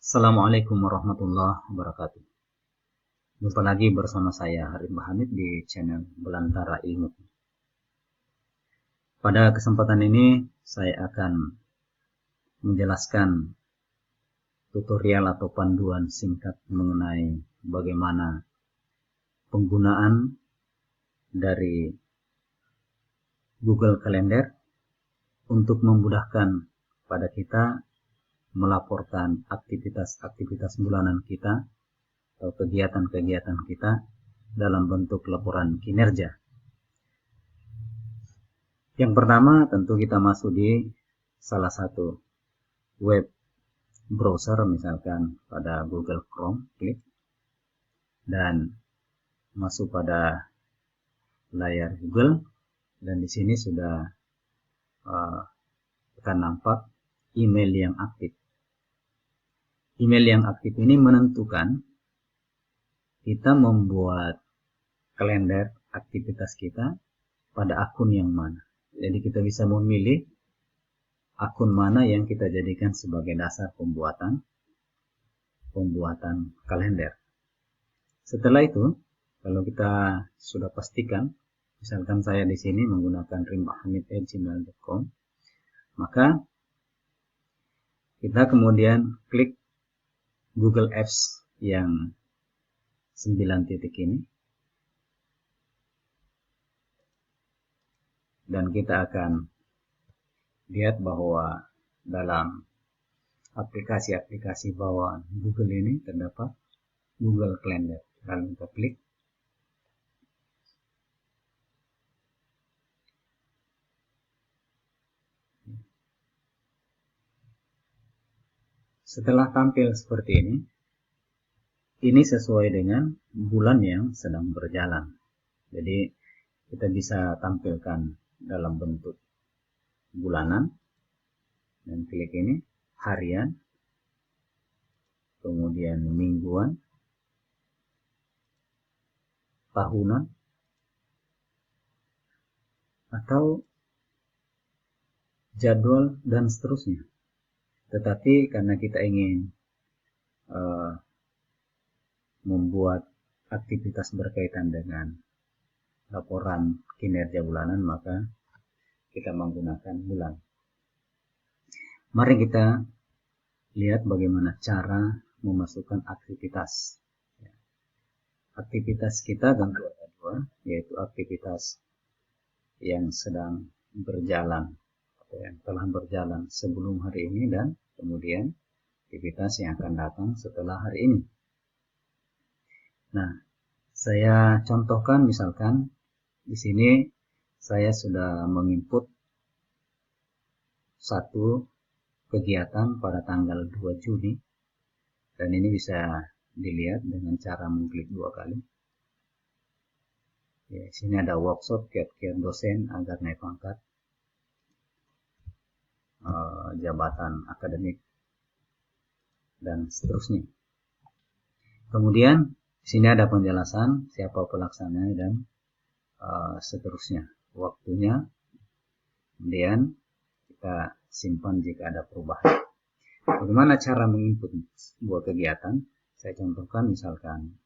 Assalamualaikum warahmatullahi wabarakatuh. Jumpa lagi bersama saya Harif Hamid di channel Belantara Ilmu. Pada kesempatan ini saya akan menjelaskan tutorial atau panduan singkat mengenai bagaimana penggunaan dari Google Calendar untuk memudahkan pada kita melaporkan aktivitas-aktivitas bulanan kita atau kegiatan-kegiatan kita dalam bentuk laporan kinerja. Yang pertama tentu kita masuk di salah satu web browser, misalkan pada Google Chrome, klik dan masuk pada layar Google, dan di sini sudah akan nampak email yang aktif. Email yang aktif ini menentukan kita membuat kalender aktivitas kita pada akun yang mana. Jadi kita bisa memilih akun mana yang kita jadikan sebagai dasar pembuatan kalender. Setelah itu, kalau kita sudah pastikan, misalkan saya di sini menggunakan rimbahamid@gmail.com, maka kita kemudian klik Google Apps yang 9 titik ini, dan kita akan lihat bahwa dalam aplikasi-aplikasi bawaan Google ini terdapat Google Calendar. Lalu kita klik. Setelah tampil seperti ini sesuai dengan bulan yang sedang berjalan. Jadi kita bisa tampilkan dalam bentuk bulanan, dan klik ini, harian, kemudian mingguan, tahunan, atau jadwal dan seterusnya. Tetapi karena kita ingin membuat aktivitas berkaitan dengan laporan kinerja bulanan, maka kita menggunakan bulan. Mari kita lihat bagaimana cara memasukkan aktivitas. Aktivitas kita tentu ada dua, yaitu aktivitas yang sedang berjalan atau yang telah berjalan sebelum hari ini, dan kemudian aktivitas yang akan datang setelah hari ini. Nah, saya contohkan, misalkan di sini saya sudah menginput satu kegiatan pada tanggal 2 Juni, dan ini bisa dilihat dengan cara mengklik 2 kali. Ya, sini ada workshop kiat-kiat dosen agar naik pangkat, jabatan akademik, dan seterusnya. Kemudian di sini ada penjelasan siapa pelaksananya dan seterusnya, waktunya. Kemudian kita simpan jika ada perubahan. Bagaimana cara menginput sebuah kegiatan? Saya contohkan, misalkan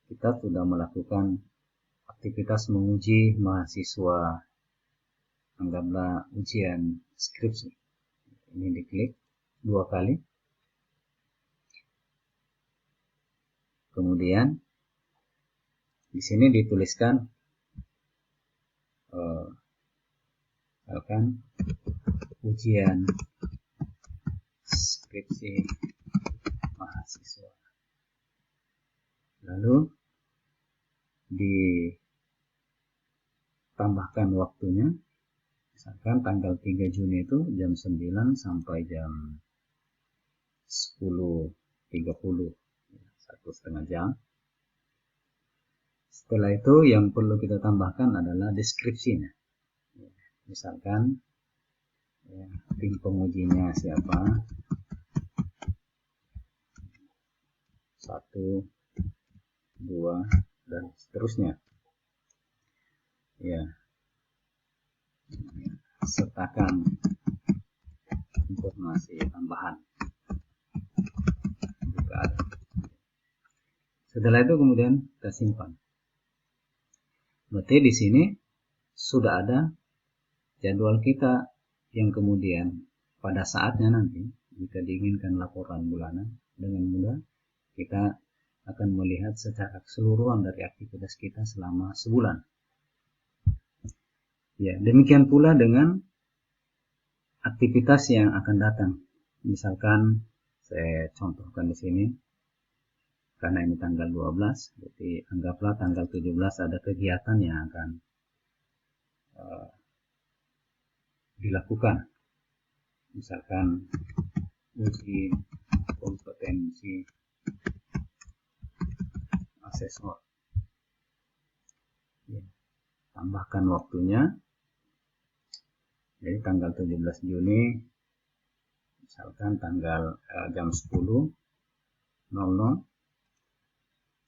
kita sudah melakukan aktivitas menguji mahasiswa, anggaplah ujian skripsi. Ini diklik 2 kali. Kemudian di sini dituliskan misalkan ujian skripsi mahasiswa. Lalu ditambahkan waktunya, misalkan tanggal 3 Juni itu jam 9 sampai jam 10.30, 1,5 jam. Setelah itu yang perlu kita tambahkan adalah deskripsinya. Misalkan tim pengujinya siapa, 1, 2, dan seterusnya. Ya, sertakan informasi tambahan. Setelah itu kemudian kita simpan. Berarti di sini sudah ada jadwal kita yang kemudian pada saatnya nanti jika diinginkan laporan bulanan dengan mudah kita akan melihat secara keseluruhan dari aktivitas kita selama sebulan. Ya, demikian pula dengan aktivitas yang akan datang. Misalkan saya contohkan di sini karena ini tanggal 12, berarti anggaplah tanggal 17 ada kegiatan yang akan dilakukan. Misalkan uji kompetensi asesor. Ya, tambahkan waktunya. Jadi tanggal 17 Juni, misalkan tanggal jam 10.00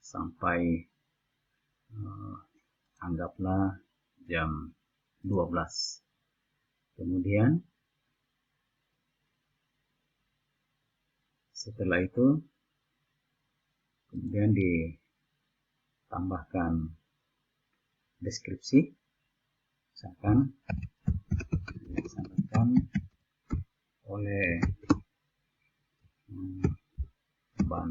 sampai anggaplah jam 12. Kemudian setelah itu kemudian ditambahkan deskripsi, misalkan dilaksanakan oleh Ban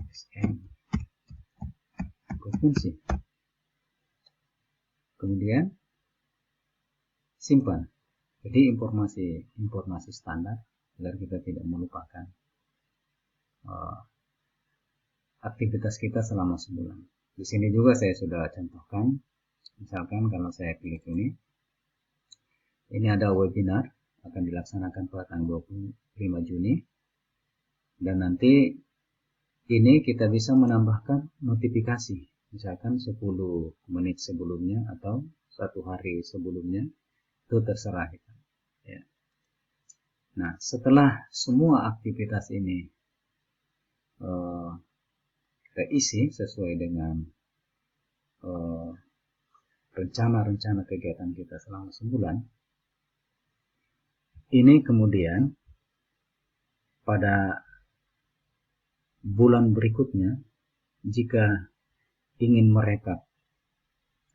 SM provinsi. Kemudian simpan. Jadi informasi standar agar kita tidak melupakan aktivitas kita selama sebulan. Di sini juga saya sudah contohkan. Misalkan kalau saya klik ini ada webinar akan dilaksanakan pada tanggal 25 Juni. Dan nanti ini kita bisa menambahkan notifikasi. Misalkan 10 menit sebelumnya atau 1 hari sebelumnya, itu terserah kita. Ya. Nah, setelah semua aktivitas ini kita isi sesuai dengan rencana-rencana kegiatan kita selama sebulan, ini kemudian pada bulan berikutnya jika ingin merekap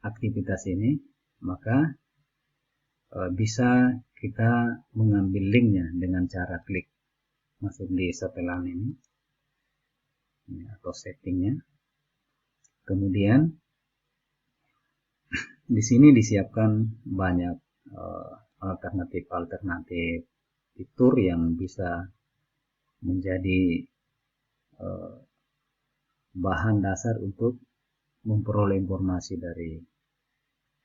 aktivitas ini, maka bisa kita mengambil linknya dengan cara klik masuk di setelan ini atau settingnya. Kemudian di sini disiapkan banyak alternatif fitur yang bisa menjadi bahan dasar untuk memperoleh informasi dari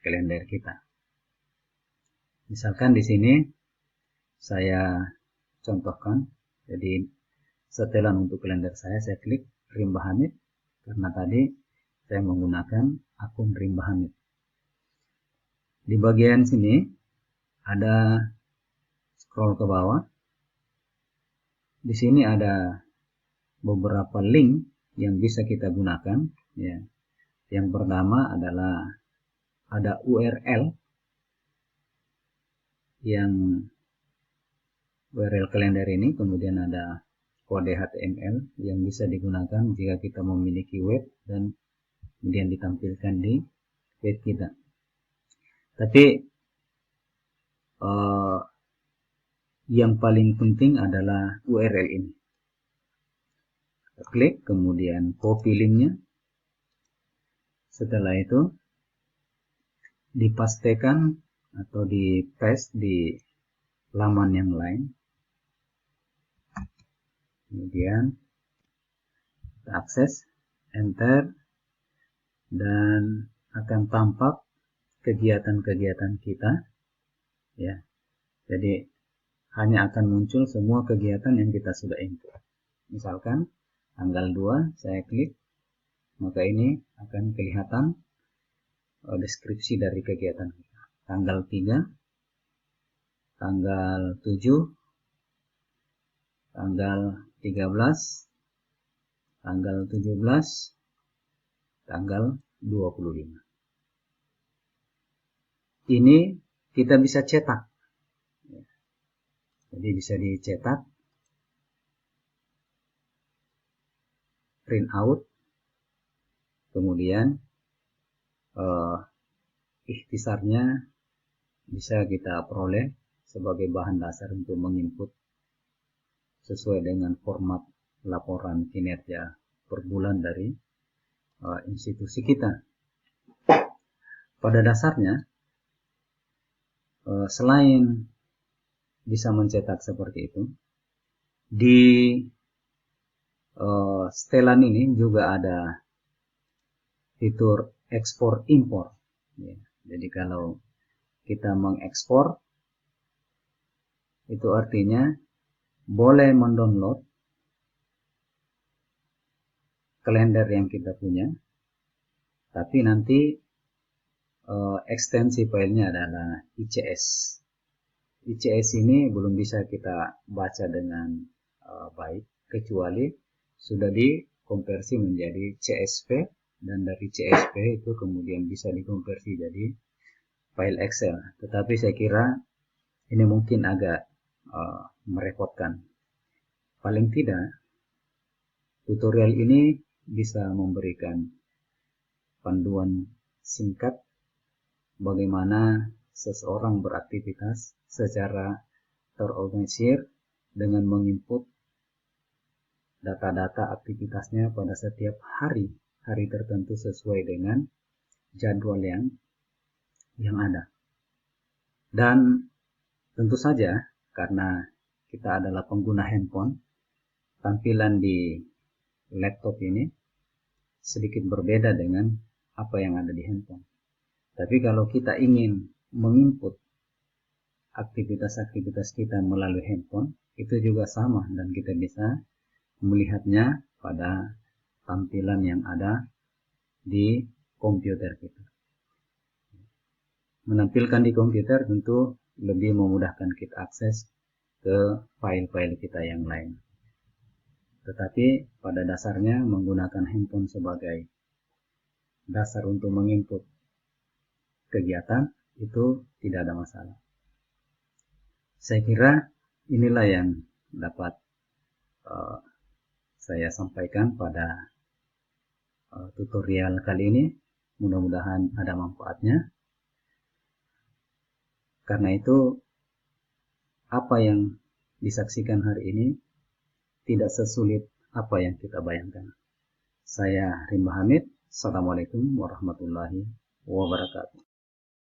kalender kita. Misalkan di sini saya contohkan, jadi setelan untuk kalender saya klik Rimba Hamid karena tadi saya menggunakan akun Rimba Hamid. Di bagian sini ada scroll ke bawah. Di sini ada beberapa link yang bisa kita gunakan. Ya. Yang pertama adalah ada URL yang URL kalender ini, kemudian ada kode HTML yang bisa digunakan jika kita memiliki web dan kemudian ditampilkan di web kita. Tapi yang paling penting adalah URL ini. Kita klik, kemudian copy linknya. Setelah itu dipastekan atau di paste di laman yang lain. Kemudian kita akses, enter, dan akan tampak kegiatan-kegiatan kita. Ya, jadi hanya akan muncul semua kegiatan yang kita sudah input. Misalkan tanggal 2 saya klik, maka ini akan kelihatan deskripsi dari kegiatan kita. Tanggal 3, tanggal 7, tanggal 13, tanggal 17, tanggal 25. Ini kita bisa cetak. Jadi bisa dicetak print out, kemudian ikhtisarnya bisa kita peroleh sebagai bahan dasar untuk menginput sesuai dengan format laporan kinerja per bulan dari institusi kita. Pada dasarnya, selain bisa mencetak seperti itu, di setelan ini juga ada fitur ekspor impor. Ya, jadi kalau kita mengekspor, itu artinya boleh mendownload kalender yang kita punya, tapi nanti ekstensi filenya adalah ICS. ICS ini belum bisa kita baca dengan baik, kecuali sudah dikonversi menjadi CSV, dan dari CSV itu kemudian bisa dikonversi jadi file Excel. Tetapi saya kira ini mungkin agak merepotkan. Paling tidak, tutorial ini bisa memberikan panduan singkat bagaimana seseorang beraktivitas secara terorganisir dengan menginput data-data aktivitasnya pada setiap hari tertentu sesuai dengan jadwal yang ada. Dan tentu saja karena kita adalah pengguna handphone, tampilan di laptop ini sedikit berbeda dengan apa yang ada di handphone. Tapi kalau kita ingin menginput aktivitas-aktivitas kita melalui handphone, itu juga sama, dan kita bisa melihatnya pada tampilan yang ada di komputer kita. Menampilkan di komputer tentu lebih memudahkan kita akses ke file-file kita yang lain. Tetapi pada dasarnya menggunakan handphone sebagai dasar untuk menginput kegiatan itu tidak ada masalah. Saya kira inilah yang dapat saya sampaikan pada tutorial kali ini. Mudah-mudahan ada manfaatnya. Karena itu, apa yang disaksikan hari ini tidak sesulit apa yang kita bayangkan. Saya Rimba Hamid. Assalamualaikum warahmatullahi wabarakatuh.